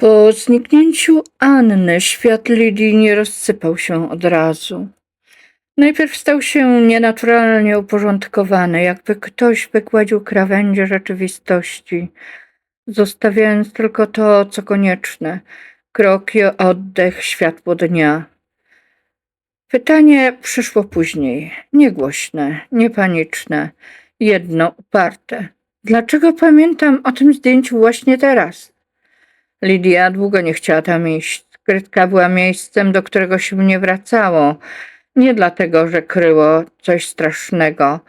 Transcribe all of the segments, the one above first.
Po zniknięciu Anny świat Lidii nie rozsypał się od razu. Najpierw stał się nienaturalnie uporządkowany, jakby ktoś wygładził krawędzie rzeczywistości, zostawiając tylko to, co konieczne: kroki, oddech, światło dnia. Pytanie przyszło później, niegłośne, niepaniczne, jedno uparte. Dlaczego pamiętam o tym zdjęciu właśnie teraz? Lidia długo nie chciała tam iść. Skrytka była miejscem, do którego się nie wracało. Nie dlatego, że kryło coś strasznego.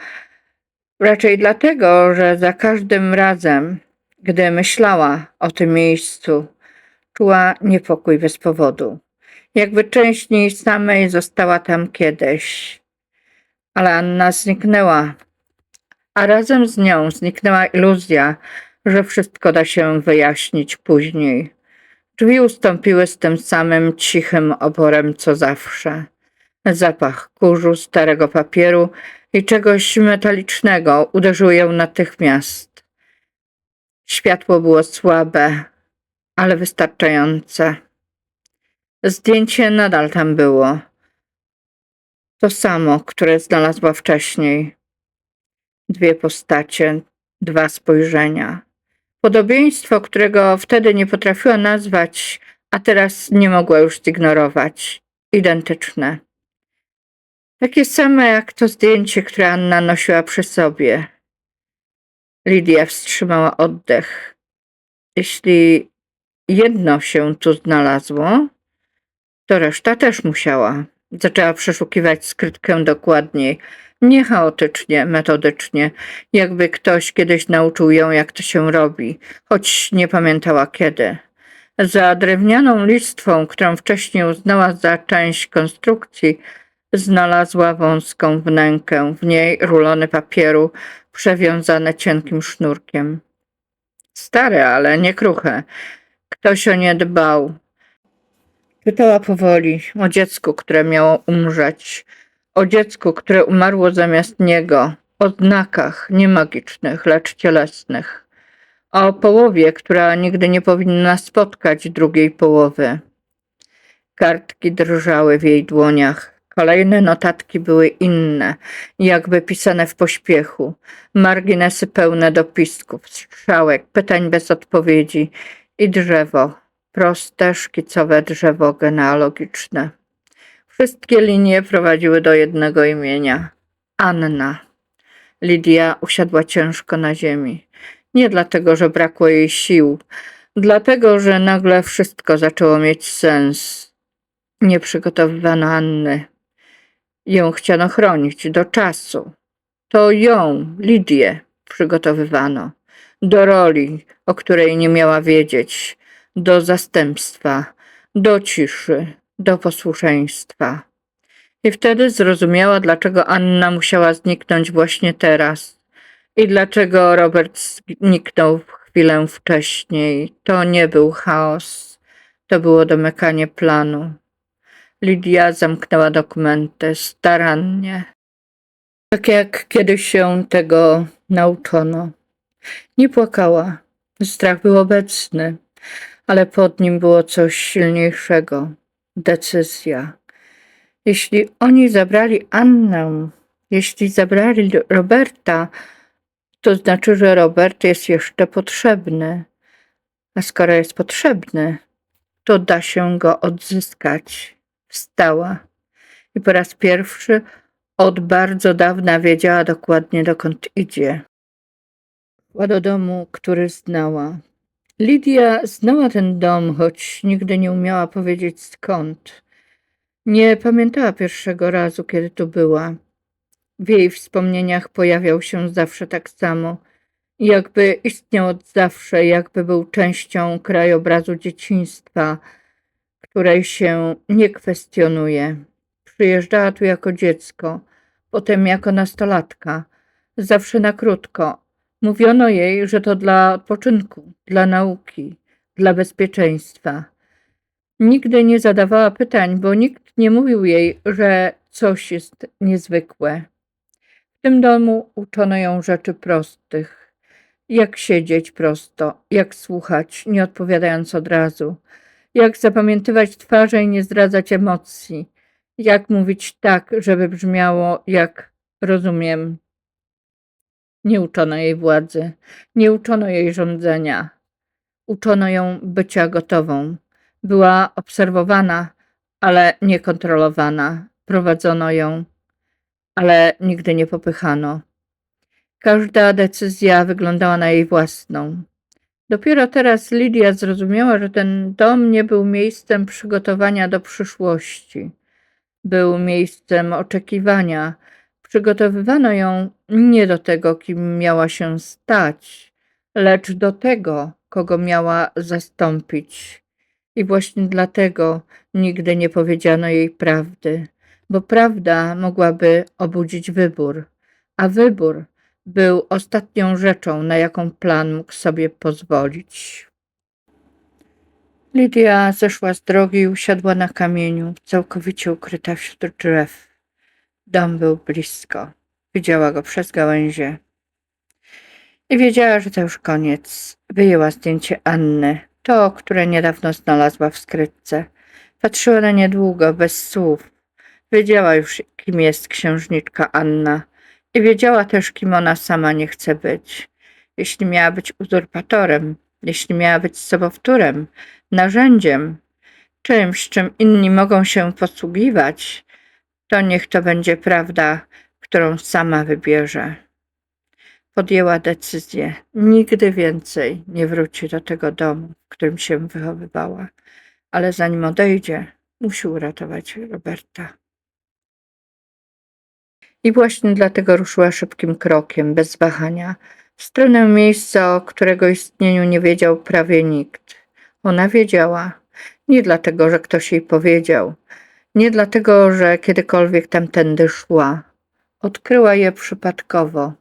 Raczej dlatego, że za każdym razem, gdy myślała o tym miejscu, czuła niepokój bez powodu. Jakby część niej samej została tam kiedyś. Ale Anna zniknęła, a razem z nią zniknęła iluzja, że wszystko da się wyjaśnić później. Drzwi ustąpiły z tym samym cichym oporem co zawsze. Zapach kurzu, starego papieru i czegoś metalicznego uderzył ją natychmiast. Światło było słabe, ale wystarczające. Zdjęcie nadal tam było. To samo, które znalazła wcześniej. Dwie postacie, dwa spojrzenia. Podobieństwo, którego wtedy nie potrafiła nazwać, a teraz nie mogła już zignorować. Identyczne. Takie same jak to zdjęcie, które Anna nosiła przy sobie. Lidia wstrzymała oddech. Jeśli jedno się tu znalazło, to reszta też musiała. Zaczęła przeszukiwać skrytkę dokładniej. Nie chaotycznie, metodycznie, jakby ktoś kiedyś nauczył ją, jak to się robi, choć nie pamiętała kiedy. Za drewnianą listwą, którą wcześniej uznała za część konstrukcji, znalazła wąską wnękę, w niej rulony papieru przewiązane cienkim sznurkiem. Stare, ale nie kruche. Ktoś o nie dbał. Czytała powoli o dziecku, które miało umrzeć, o dziecku, które umarło zamiast niego, o znakach nie magicznych, lecz cielesnych, o połowie, która nigdy nie powinna spotkać drugiej połowy. Kartki drżały w jej dłoniach. Kolejne notatki były inne, jakby pisane w pośpiechu. Marginesy pełne dopisków, strzałek, pytań bez odpowiedzi i drzewo. Proste, szkicowe drzewo genealogiczne. Wszystkie linie prowadziły do jednego imienia. Anna. Lidia usiadła ciężko na ziemi. Nie dlatego, że brakło jej sił. Dlatego, że nagle wszystko zaczęło mieć sens. Nie przygotowywano Anny. Ją chciano chronić do czasu. To ją, Lidię, przygotowywano. Do roli, o której nie miała wiedzieć. Do zastępstwa, do ciszy, do posłuszeństwa. I wtedy zrozumiała, dlaczego Anna musiała zniknąć właśnie teraz. I dlaczego Robert zniknął chwilę wcześniej. To nie był chaos. To było domykanie planu. Lidia zamknęła dokumenty starannie, tak jak kiedyś się tego nauczono. Nie płakała. Strach był obecny, ale pod nim było coś silniejszego. Decyzja. Jeśli oni zabrali Annę, jeśli zabrali Roberta, to znaczy, że Robert jest jeszcze potrzebny. A skoro jest potrzebny, to da się go odzyskać. Wstała i po raz pierwszy od bardzo dawna wiedziała dokładnie, dokąd idzie. Szła do domu, który znała. Lidia znała ten dom, choć nigdy nie umiała powiedzieć skąd. Nie pamiętała pierwszego razu, kiedy tu była. W jej wspomnieniach pojawiał się zawsze tak samo. Jakby istniał od zawsze, jakby był częścią krajobrazu dzieciństwa, której się nie kwestionuje. Przyjeżdżała tu jako dziecko, potem jako nastolatka, zawsze na krótko. Mówiono jej, że to dla odpoczynku, dla nauki, dla bezpieczeństwa. Nigdy nie zadawała pytań, bo nikt nie mówił jej, że coś jest niezwykłe. W tym domu uczono ją rzeczy prostych. Jak siedzieć prosto, jak słuchać, nie odpowiadając od razu, jak zapamiętywać twarze i nie zdradzać emocji, jak mówić tak, żeby brzmiało jak rozumiem. Nie uczono jej władzy, nie uczono jej rządzenia, uczono ją bycia gotową. Była obserwowana, ale nie kontrolowana. Prowadzono ją, ale nigdy nie popychano. Każda decyzja wyglądała na jej własną. Dopiero teraz Lidia zrozumiała, że ten dom nie był miejscem przygotowania do przyszłości. Był miejscem oczekiwania. Przygotowywano ją nie do tego, kim miała się stać, lecz do tego, kogo miała zastąpić. I właśnie dlatego nigdy nie powiedziano jej prawdy, bo prawda mogłaby obudzić wybór, a wybór był ostatnią rzeczą, na jaką plan mógł sobie pozwolić. Lidia zeszła z drogi i usiadła na kamieniu, całkowicie ukryta wśród drzew. Dom był blisko. Widziała go przez gałęzie. I wiedziała, że to już koniec. Wyjęła zdjęcie Anny, to, które niedawno znalazła w skrytce. Patrzyła na nie długo, bez słów. Wiedziała już, kim jest księżniczka Anna. I wiedziała też, kim ona sama nie chce być. Jeśli miała być uzurpatorem, jeśli miała być sobowtórem, narzędziem, czymś, czym inni mogą się posługiwać, to niech to będzie prawda, którą sama wybierze. Podjęła decyzję. Nigdy więcej nie wróci do tego domu, w którym się wychowywała. Ale zanim odejdzie, musi uratować Roberta. I właśnie dlatego ruszyła szybkim krokiem, bez wahania, w stronę miejsca, o którego istnieniu nie wiedział prawie nikt. Ona wiedziała. Nie dlatego, że ktoś jej powiedział. Nie dlatego, że kiedykolwiek tamtędy szła. Odkryła je przypadkowo,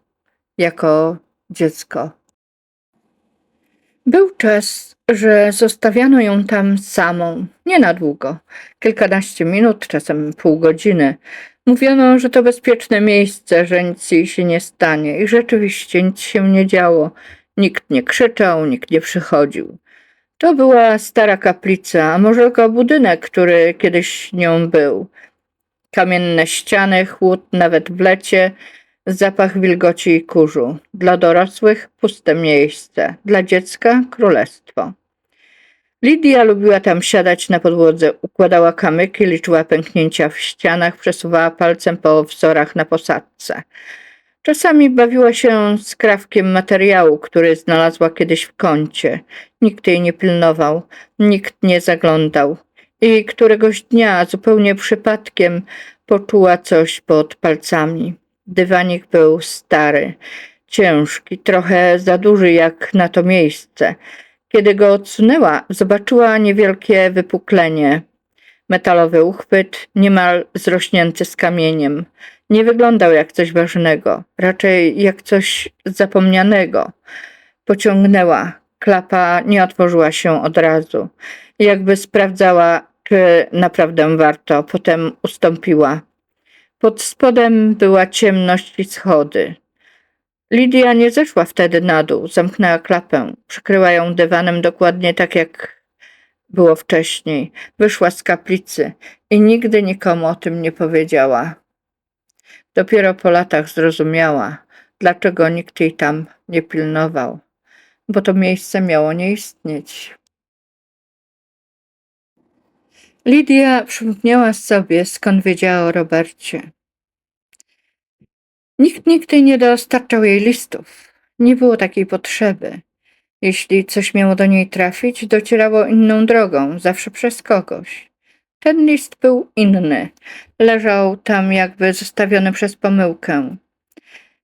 jako dziecko. Był czas, że zostawiano ją tam samą, nie na długo, kilkanaście minut, czasem pół godziny. Mówiono, że to bezpieczne miejsce, że nic jej się nie stanie i rzeczywiście nic się nie działo. Nikt nie krzyczał, nikt nie przychodził. To była stara kaplica, a może tylko budynek, który kiedyś nią był. Kamienne ściany, chłód nawet w lecie, zapach wilgoci i kurzu. Dla dorosłych puste miejsce, dla dziecka królestwo. Lidia lubiła tam siadać na podłodze, układała kamyki, liczyła pęknięcia w ścianach, przesuwała palcem po wzorach na posadzce. Czasami bawiła się skrawkiem materiału, który znalazła kiedyś w kącie. Nikt jej nie pilnował, nikt nie zaglądał. I któregoś dnia zupełnie przypadkiem poczuła coś pod palcami. Dywanik był stary, ciężki, trochę za duży jak na to miejsce. Kiedy go odsunęła, zobaczyła niewielkie wypuklenie. Metalowy uchwyt, niemal zrośnięty z kamieniem. Nie wyglądał jak coś ważnego, raczej jak coś zapomnianego. Pociągnęła. Klapa nie otworzyła się od razu. Jakby sprawdzała, czy naprawdę warto. Potem ustąpiła. Pod spodem była ciemność i schody. Lidia nie zeszła wtedy na dół. Zamknęła klapę. Przykryła ją dywanem dokładnie tak, jak było wcześniej. Wyszła z kaplicy i nigdy nikomu o tym nie powiedziała. Dopiero po latach zrozumiała, dlaczego nikt jej tam nie pilnował, bo to miejsce miało nie istnieć. Lidia przypomniała sobie, skąd wiedziała o Robercie. Nikt nigdy nie dostarczał jej listów. Nie było takiej potrzeby. Jeśli coś miało do niej trafić, docierało inną drogą, zawsze przez kogoś. Ten list był inny. Leżał tam jakby zostawiony przez pomyłkę.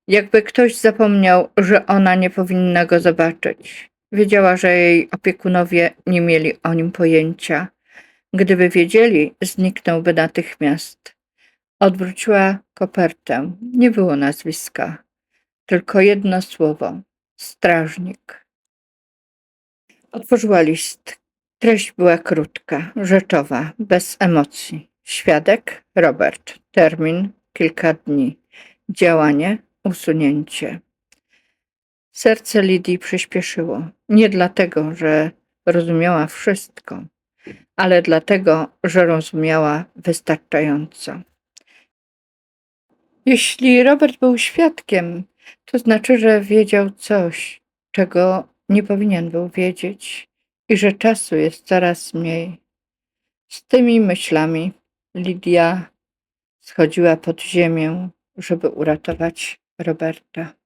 Jakby ktoś zapomniał, że ona nie powinna go zobaczyć. Wiedziała, że jej opiekunowie nie mieli o nim pojęcia. Gdyby wiedzieli, zniknąłby natychmiast. Odwróciła kopertę. Nie było nazwiska. Tylko jedno słowo. Strażnik. Otworzyła list. Treść była krótka, rzeczowa, bez emocji. Świadek Robert. Termin kilka dni. Działanie usunięcie. Serce Lidii przyspieszyło. Nie dlatego, że rozumiała wszystko, ale dlatego, że rozumiała wystarczająco. Jeśli Robert był świadkiem, to znaczy, że wiedział coś, czego nie powinien był wiedzieć i że czasu jest coraz mniej. Z tymi myślami Lidia schodziła pod ziemię, żeby uratować Roberta.